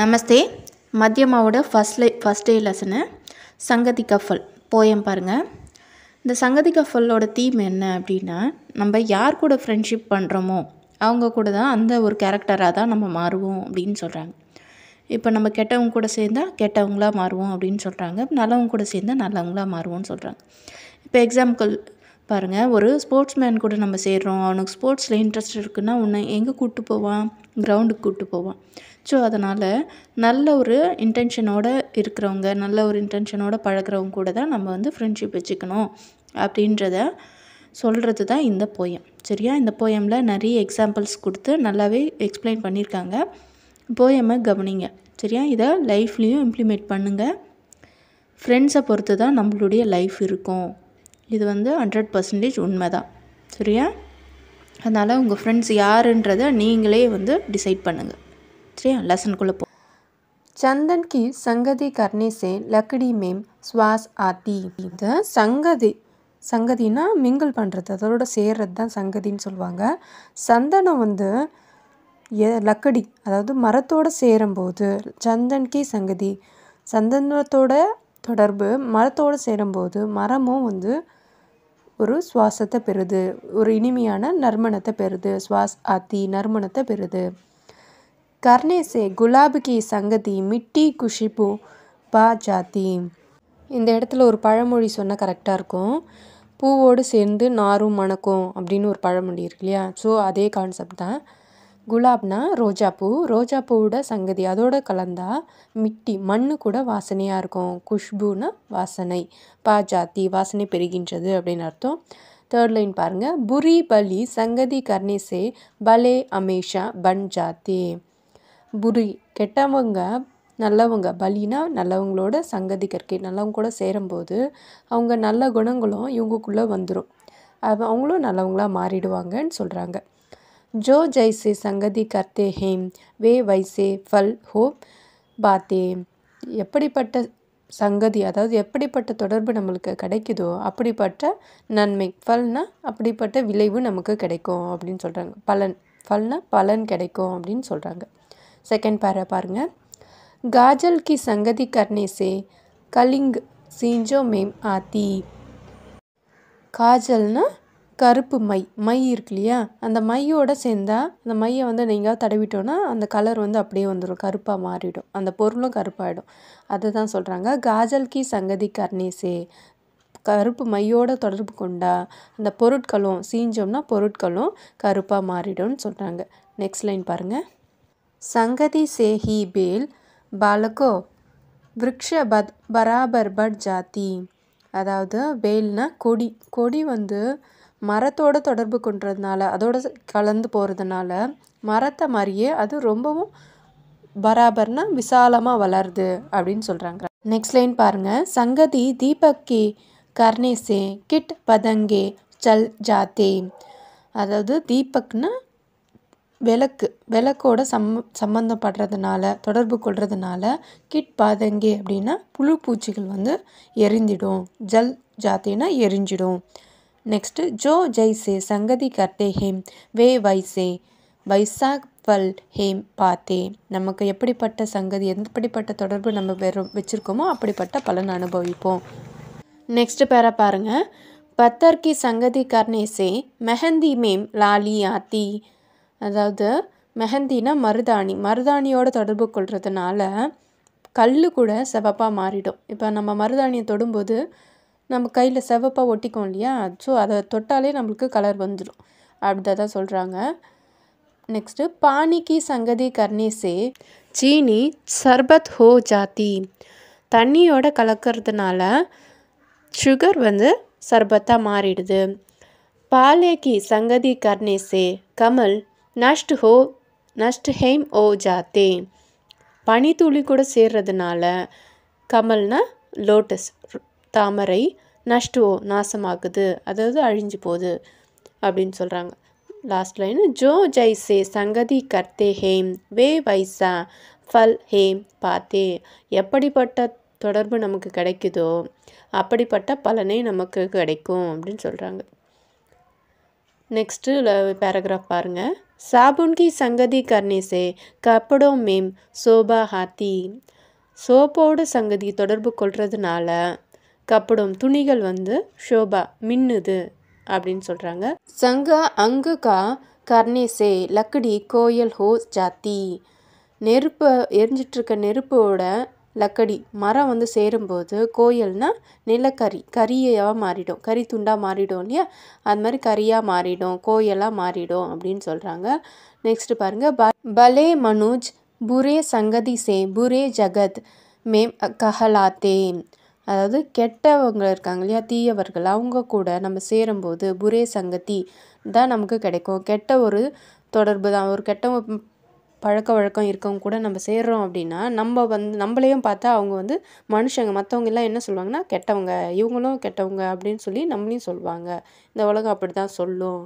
நமஸ்தே. மத்தியமாவோட first day lesson சங்கதி கஃபல் poem பாருங்கள். இந்த சங்கதி கஃபலோட தீம் என்ன அப்படின்னா, நம்ம யார் கூட ஃப்ரெண்ட்ஷிப் பண்ணுறோமோ அவங்க கூட தான் அந்த ஒரு கேரக்டராக தான் நம்ம மாறுவோம் அப்படின்னு சொல்கிறாங்க. இப்போ நம்ம கெட்டவங்க கூட சேர்ந்தால் கெட்டவங்களாக மாறுவோம் அப்படின்னு சொல்கிறாங்க. நல்லவங்க கூட சேர்ந்தால் நல்லவங்களாக மாறுவோம்னு சொல்கிறாங்க. இப்போ எக்ஸாம்பிள் பாருங்கள், ஒரு ஸ்போர்ட்ஸ் மேன் கூட நம்ம சேர்றோம். அவனுக்கு ஸ்போர்ட்ஸில் இன்ட்ரெஸ்ட் இருக்குன்னா உன்னை எங்கே கூப்பிட்டு போவான்? கிரவுண்டுக்கு கூப்பிட்டு போவான். ஸோ அதனால் நல்ல ஒரு இன்டென்ஷனோடு இருக்கிறவங்க, நல்ல ஒரு இன்டென்ஷனோடு பழகிறவங்க கூட தான் நம்ம ஃப்ரெண்ட்ஷிப் வச்சுக்கணும் அப்படின்றத சொல்கிறது தான் இந்த போயம். சரியா? இந்த போயமில் நிறைய எக்ஸாம்பிள்ஸ் கொடுத்து நல்லாவே எக்ஸ்பிளைன் பண்ணியிருக்காங்க. போயமை கவனிங்க. சரியா? இதை லைஃப்லேயும் இம்ப்ளிமெண்ட் பண்ணுங்கள். ஃப்ரெண்ட்ஸை பொறுத்து தான் நம்மளுடைய லைஃப் இருக்கும். இது 100% உண்மை தான். சரியா? அதனால் உங்கள் ஃப்ரெண்ட்ஸ் யாருன்றதை நீங்களே டிசைட் பண்ணுங்கள். சரியா? லெசனுக்குள்ளே போ. चंदन की संगति करने से लकड़ी में श्वास आती. இது சங்கதினா மிங்கிள் பண்ணுறது, அதோட சேர்றது தான் சங்கதின்னு சொல்லுவாங்க. சந்தனம் லக்கடி, அதாவது மரத்தோடு சேரும்போது சந்தன் கி சங்கதி, சந்தனத்தோட தொடர்பு மரத்தோடு சேரும்போது மரமும் ஒரு சுவாசத்தை பெறுது, ஒரு இனிமையான நறுமணத்தை பெறுது. சுவாஸ் ஆத்தி, நறுமணத்தை பெறுது. करने से गुलाब की संगति मिट्टी खुशबू पा जाती. இந்த இடத்துல ஒரு பழமொழி சொன்னால் கரெக்டாக இருக்கும். பூவோடு சேர்ந்து நாரும் மணக்கும் அப்படின்னு ஒரு பழமொழி இருக்கு இல்லையா? ஸோ அதே கான்செப்ட் தான். குலாப்னா ரோஜாப்பூ, ரோஜாப்பூவோட சங்கதி அதோட கலந்தா மிட்டி மண்ணு கூட வாசனையாக இருக்கும். குஷ்புனா வாசனை, பா ஜாத்தி வாசனை பெறுகின்றது அப்படின்னு அர்த்தம். தேர்ட் லைன் பாருங்கள். புரி பலி சங்கதி கர்னே சே பலே அமேஷா பன் ஜாத்தி. புரி கெட்டவங்க நல்லவங்க, பலினா நல்லவங்களோட சங்கதி கற்கை, நல்லவங்க கூட சேரும்போது அவங்க நல்ல குணங்களும் இவங்களுக்குள்ளே வந்துடும். அவங்களும் நல்லவங்களாக மாறிடுவாங்கன்னு சொல்கிறாங்க. ஜோ ஜைசே சங்கதி கர்த்தே ஹேம் வே வைசே ஃபல் ஹோ பாத்தே. எப்படிப்பட்ட சங்கதி, அதாவது எப்படிப்பட்ட தொடர்பு நம்மளுக்கு கிடைக்குதோ அப்படிப்பட்ட நன்மை, ஃபல்னா அப்படிப்பட்ட விளைவு நமக்கு கிடைக்கும் அப்படின்னு சொல்கிறாங்க. பலன், ஃபல்னா பலன் கிடைக்கும் அப்படின்னு சொல்கிறாங்க. செகண்ட் பேரா பாருங்கள். காஜல் கி சங்கதி கர்னே சே கலிங் சீஞ்சோ மேம் ஆத்தி. காஜல்னா கருப்பு மை இருக்கு இல்லையா? அந்த மையோட சேர்ந்தா அந்த மையை நீங்கள் தடவிட்டோன்னா அந்த கலர் அப்படியே வந்துடும், கருப்பாக மாறிடும், அந்த பொருளும் கருப்பாகிடும். அதை தான் சொல்கிறாங்க. காஜல் கி சங்கதி கர்னே சே, கருப்பு மையோட தொடர்பு கொண்டா அந்த பொருட்களும், சீஞ்சோம்னா பொருட்களும் கருப்பாக மாறிடும்னு சொல்கிறாங்க. நெக்ஸ்ட் லைன் பாருங்கள். संगति से ही बेल बालको वृक्ष बराबर बढ़ जाती. அதாவது வேல்னா கொடி மரத்தோட தொடர்பு கொண்டதுனால, அதோட கலந்து போகிறதுனால மரத்தை மாதிரியே அது ரொம்பவும் பராபர்னா விசாலமாக வளருது அப்படின்னு சொல்கிறாங்க. நெக்ஸ்ட் லைன் பாருங்கள். சங்கதி தீபக்கி கர்னே சே கிட் பதங்கே சல் ஜாத்தே. அதாவது தீபக்னா விளக்கோட சம்மந்தப்படுறதுனால, தொடர்பு கொள்றதுனால கிட் பாதங்கே அப்படின்னா புழு பூச்சிகள் எரிந்திடும். ஜல் ஜாத்தினா எரிஞ்சிடும். நெக்ஸ்ட்டு ஜோ ஜெய்சே சங்கதி கர்த்தே ஹேம் வே வைசே வைசாக் ஃபல் ஹேம் பாத்தே. நமக்கு எப்படிப்பட்ட சங்கதி, எப்படிப்பட்ட தொடர்பு நம்ம வச்சுருக்கோமோ அப்படிப்பட்ட பலன் அனுபவிப்போம். நெக்ஸ்ட் பேரா பாருங்கள். பத்தர் கி சங்கதி கர்னே சே மெஹந்தி மேம் லாலி ஆத்தி. அதாவது மெஹந்தினா மருதாணியோட தொடர்பு கொள்றதுனால கல் கூட சிவப்பாக மாறிடும். இப்போ நம்ம மருதாணியை தொடும்போது நம்ம கையில் சிவப்பாக ஒட்டிக்கும் இல்லையா? ஸோ அதை தொட்டாலே நம்மளுக்கு கலர் வந்துடும். அப்படி தான் சொல்கிறாங்க. நெக்ஸ்ட்டு பானிக்கு சங்கதி கர்னே சே சீனி சர்பத் ஹோ ஜாத்தி. தண்ணியோட கலக்கிறதுனால சுகர் சர்பத்தாக மாறிடுது. பாலேக்கு சங்கதி கர்னே சே கமல் நஷ்ட் ஹேம் ஓ ஜாத்தே. பனித்துளி கூட சேர்றதுனால கமல்னா லோட்டஸ், தாமரை, நஷ்டோ நாசமாகுது, அதாவது அழிஞ்சு போகுது அப்படின்னு சொல்கிறாங்க. Last line. ஜோ ஜைசே சங்கதி கர்த்தே ஹேம் வே வைசா ஃபல் ஹேம் பாத்தே. எப்படிப்பட்ட தொடர்பு நமக்கு கிடைக்குதோ அப்படிப்பட்ட பலனை நமக்கு கிடைக்கும் அப்படின்னு சொல்கிறாங்க. நெக்ஸ்ட்டு பேராகிராஃப் பாருங்கள். साबुन की संगति करने से कपड़ों में शोभा आती. சோப்போடு சங்கதி தொடர்பு கொள்றதுனால கப்படம் துணிகள் வந்து ஷோபா மின்னுது அப்படின்னு சொல்கிறாங்க. சங்கா அங்கு கா கர்னே சே லக்கடி கோயல் ஹோ ஜாத்தி. நெருப்பு எரிஞ்சிட்ருக்க நெருப்போட லக்கடி மரம் வந்து சேரும்போது கோயல்னால் நிலக்கரி கரியாக மாறிடும், கறி துண்டாக மாறிடும் இல்லையா, அது மாதிரி கரியாக மாறிடும், கோயலாக மாறிடும் அப்படின்னு சொல்கிறாங்க. நெக்ஸ்ட்டு பாருங்கள், பலே மனுஜ் புரே சங்கதி சே புரே ஜகத் மேம் கஹலாத்தே. அதாவது கெட்டவங்க இருக்காங்க இல்லையா, தீயவர்கள், அவங்க கூட நம்ம சேரும்போது புரே சங்கதி தான் நமக்கு கிடைக்கும். கெட்ட ஒரு தொடர்பு தான், ஒரு கெட்ட பழக்க வழக்கம் இருக்கவங்க கூட நம்ம சேர்றோம் அப்படின்னா நம்ம வந்து நம்மளையும் பார்த்தா அவங்க வந்து மனுஷங்க, மற்றவங்க எல்லாம் என்ன சொல்லுவாங்கன்னா கெட்டவங்க, இவங்களும் கெட்டவங்க அப்படின்னு சொல்லி நம்மளையும் சொல்லுவாங்க. இந்த உலகம் அப்படி தான் சொல்லும்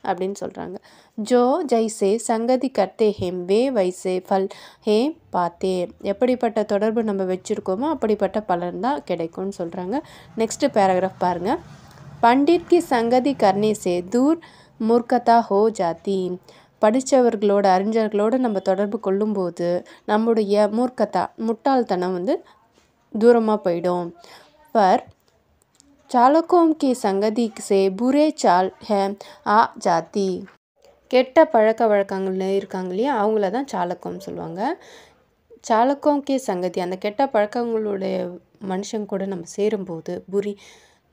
அப்படின்னு சொல்கிறாங்க. ஜோ ஜைசே சங்கதி கர்த்தே ஹேம் வே வைசே ஃபல் ஹே பாத்தே. எப்படிப்பட்ட தொடர்பு நம்ம வச்சுருக்கோமோ அப்படிப்பட்ட பலன் தான் கிடைக்கும்னு சொல்கிறாங்க. நெக்ஸ்ட்டு பேராகிராஃப் பாருங்கள். பண்டிட் கி சங்கதி கர்னே சே தூர் மூர்க்கதா ஹோ ஜாத்தி. படித்தவர்களோட அறிஞர்களோடு நம்ம தொடர்பு கொள்ளும்போது நம்முடைய மூர்க்கத்தா முட்டாள்தனம் வந்து தூரமாக போயிடும். பர் சாலகோம் கி சங்கதி சே புரே சால் ஹே ஆ ஜாத்தி. கெட்ட பழக்க வழக்கங்கள் இருக்காங்க இல்லையா, அவங்கள தான் சாலக்கம் சொல்லுவாங்க. சாலக்கம் கி சங்கதி, அந்த கெட்ட பழக்கங்களுடைய மனுஷங்க கூட நம்ம சேரும்போது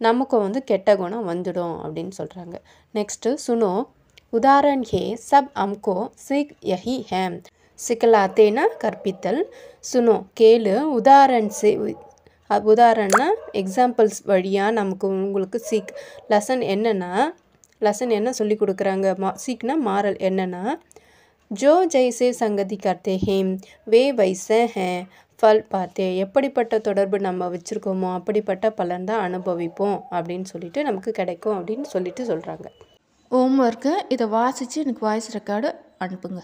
நமக்கு வந்து கெட்ட குணம் வந்துடும் அப்படின்னு சொல்கிறாங்க. நெக்ஸ்ட்டு சுனோ உதாரண் ஹே சப் அம்கோ சிக் யஹி ஹேம். சிக்கலாத்தேனா கற்பித்தல். சுனோ கேளு, உதாரணா எக்ஸாம்பிள்ஸ் வழியாக நமக்கு உங்களுக்கு சீக் லெசன் என்ன சொல்லி கொடுக்குறாங்க, சீக்னா மாறல் என்னென்னா, ஜோ ஜெய்சே சங்கதி கர்த்தே ஹேம் வே வைசே ஹே ஃபல் பார்த்தே. எப்படிப்பட்ட தொடர்பு நம்ம வச்சுருக்கோமோ அப்படிப்பட்ட பலன் தான் அனுபவிப்போம் அப்படின்னு சொல்லிட்டு நமக்கு கிடைக்கும் அப்படின்னு சொல்லிட்டு சொல்கிறாங்க. ஹோம்ஒர்க்கு இதை வாசித்து எனக்கு வாய்ஸ் ரெக்கார்டு அனுப்புங்க.